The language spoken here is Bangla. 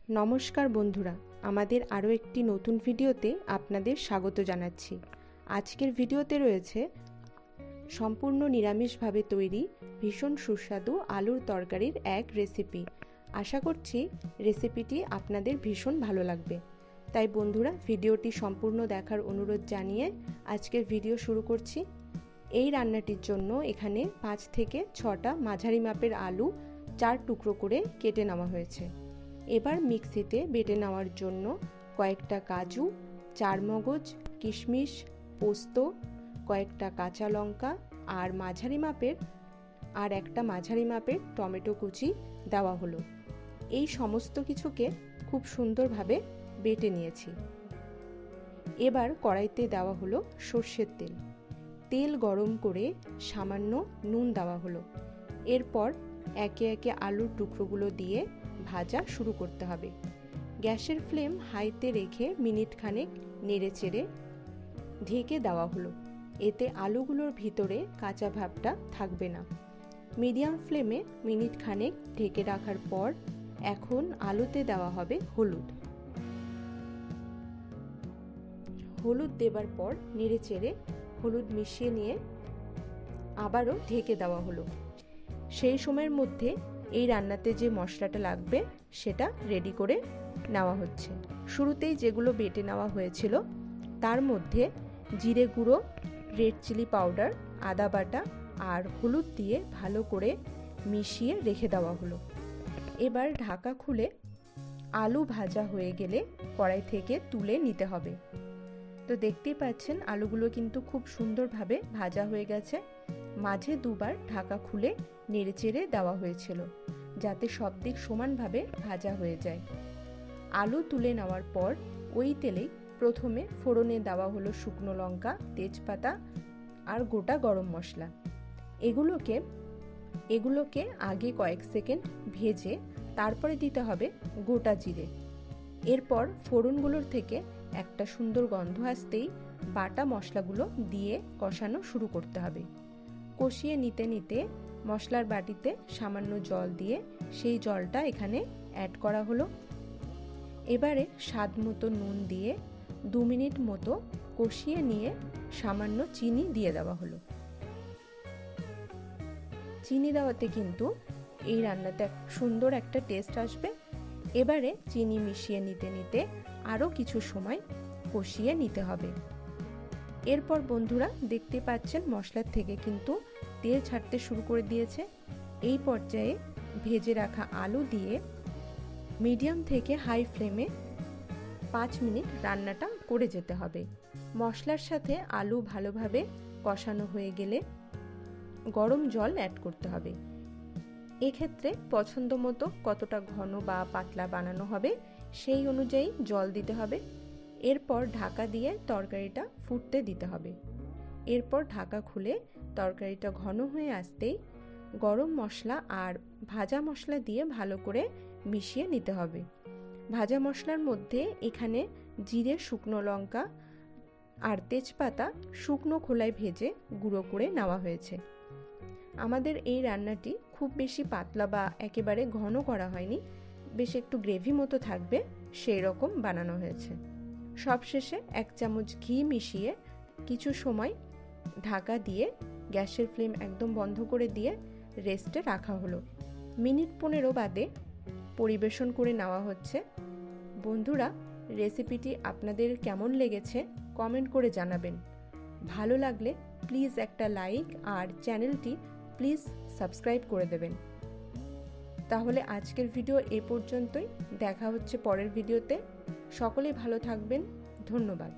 নমস্কার বন্ধুরা, আমাদের আরও একটি নতুন ভিডিওতে আপনাদের স্বাগত জানাচ্ছি। আজকের ভিডিওতে রয়েছে সম্পূর্ণ নিরামিষভাবে তৈরি ভীষণ সুস্বাদু আলুর তরকারির এক রেসিপি। আশা করছি রেসিপিটি আপনাদের ভীষণ ভালো লাগবে। তাই বন্ধুরা, ভিডিওটি সম্পূর্ণ দেখার অনুরোধ জানিয়ে আজকের ভিডিও শুরু করছি। এই রান্নাটির জন্য এখানে 5 থেকে 6টা মাঝারি মাপের আলু 4 টুকরো করে কেটে নেওয়া হয়েছে। এবার মিক্সিতে বেটে নেওয়ার জন্য কয়েকটা কাজু, চারমগজ, কিশমিশ, পোস্ত, কয়েকটা কাঁচা লঙ্কা আর একটা মাঝারি মাপের টমেটো কুচি দেওয়া হলো। এই সমস্ত কিছুকে খুব সুন্দরভাবে বেটে নিয়েছি। এবার কড়াইতে দেওয়া হলো সর্ষের তেল। তেল গরম করে সামান্য নুন দেওয়া হলো। এরপর একে একে আলুর টুকরোগুলো দিয়ে ভাজা শুরু করতে হবে। গ্যাসের ফ্লেম হাইতে রেখে মিনিট খানেক নেড়ে চেড়ে ঢেকে দেওয়া হলো। এতে আলুগুলোর ভিতরে কাঁচা ভাবটা থাকবে না। মিডিয়াম ফ্লেমে মিনিট খানেক ঢেকে রাখার পর এখন আলুতে দেওয়া হবে হলুদ দেবার পর নেড়ে চেড়ে হলুদ মিশিয়ে নিয়ে আবারও ঢেকে দেওয়া হলো। সেই সময়ের মধ্যে এই রান্নাতে যে মশলাটা লাগবে সেটা রেডি করে নেওয়া হচ্ছে। শুরুতেই যেগুলো বেটে নেওয়া হয়েছিল তার মধ্যে জিরে গুঁড়ো, রেড চিলি পাউডার, আদা বাটা আর হলুদ দিয়ে ভালো করে মিশিয়ে রেখে দেওয়া হলো। এবার ঢাকা খুলে আলু ভাজা হয়ে গেলে কড়াই থেকে তুলে নিতে হবে। তো দেখতেই পাচ্ছেন আলুগুলো কিন্তু খুব সুন্দরভাবে ভাজা হয়ে গেছে। মাঝে দুবার ঢাকা খুলে নেড়েচেড়ে দেওয়া হয়েছিল যাতে সব দিক সমানভাবে ভাজা হয়ে যায়। আলু তুলে নেওয়ার পর ওই তেলেই প্রথমে ফোড়নে দেওয়া হলো শুকনো লঙ্কা, তেজপাতা আর গোটা গরম মশলা। এগুলোকে আগে কয়েক সেকেন্ড ভেজে তারপরে দিতে হবে গোটা জিরে। এরপর ফোড়নগুলোর থেকে একটা সুন্দর গন্ধ আসতেই বাটা মশলাগুলো দিয়ে কষানো শুরু করতে হবে। কষিয়ে নিতে নিতে মশলার বাটিতে সামান্য জল দিয়ে সেই জলটা এখানে অ্যাড করা হলো। এবারে স্বাদ মতো নুন দিয়ে 2 মিনিট মতো কষিয়ে নিয়ে সামান্য চিনি দিয়ে দেওয়া হলো। চিনি দেওয়াতে কিন্তু এই রান্নাতে সুন্দর একটা টেস্ট আসবে। এবারে চিনি মিশিয়ে নিতে নিতে আরও কিছু সময় কষিয়ে নিতে হবে। এরপর বন্ধুরা দেখতে পাচ্ছেন মশলার থেকে কিন্তু তেল ছাড়তে শুরু করে দিয়েছে। এই পর্যায়ে ভেজে রাখা আলু দিয়ে মিডিয়াম থেকে হাই ফ্লেমে 5 মিনিট রান্নাটা করে যেতে হবে। মশলার সাথে আলু ভালোভাবে কষানো হয়ে গেলে গরম জল অ্যাড করতে হবে। এক্ষেত্রে পছন্দ মতো কতটা ঘন বা পাতলা বানানো হবে সেই অনুযায়ী জল দিতে হবে। এরপর ঢাকা দিয়ে তরকারিটা ফুটতে দিতে হবে। এরপর ঢাকা খুলে তরকারিটা ঘন হয়ে আসতেই গরম মশলা আর ভাজা মশলা দিয়ে ভালো করে মিশিয়ে নিতে হবে। ভাজা মশলার মধ্যে এখানে জিরে, শুকনো লঙ্কা আর তেজপাতা শুকনো খোলায় ভেজে গুঁড়ো করে নেওয়া হয়েছে। আমাদের এই রান্নাটি খুব বেশি পাতলা বা একেবারে ঘন করা হয়নি, বেশ একটু গ্রেভি মতো থাকবে সেই রকম বানানো হয়েছে। সবশেষে 1 চামচ ঘি মিশিয়ে কিছু সময় ঢাকা দিয়ে গ্যাসের ফ্লেম একদম বন্ধ করে দিয়ে রেস্টে রাখা হলো। মিনিট 15 বাদে পরিবেশন করে নেওয়া হচ্ছে। বন্ধুরা, রেসিপিটি আপনাদের কেমন লেগেছে কমেন্ট করে জানাবেন। ভালো লাগলে প্লিজ একটা লাইক আর চ্যানেলটি প্লিজ সাবস্ক্রাইব করে দেবেন। তাহলে আজকের ভিডিও এ পর্যন্তই। দেখা হচ্ছে পরের ভিডিওতে। সকলেই ভালো থাকবেন। ধন্যবাদ।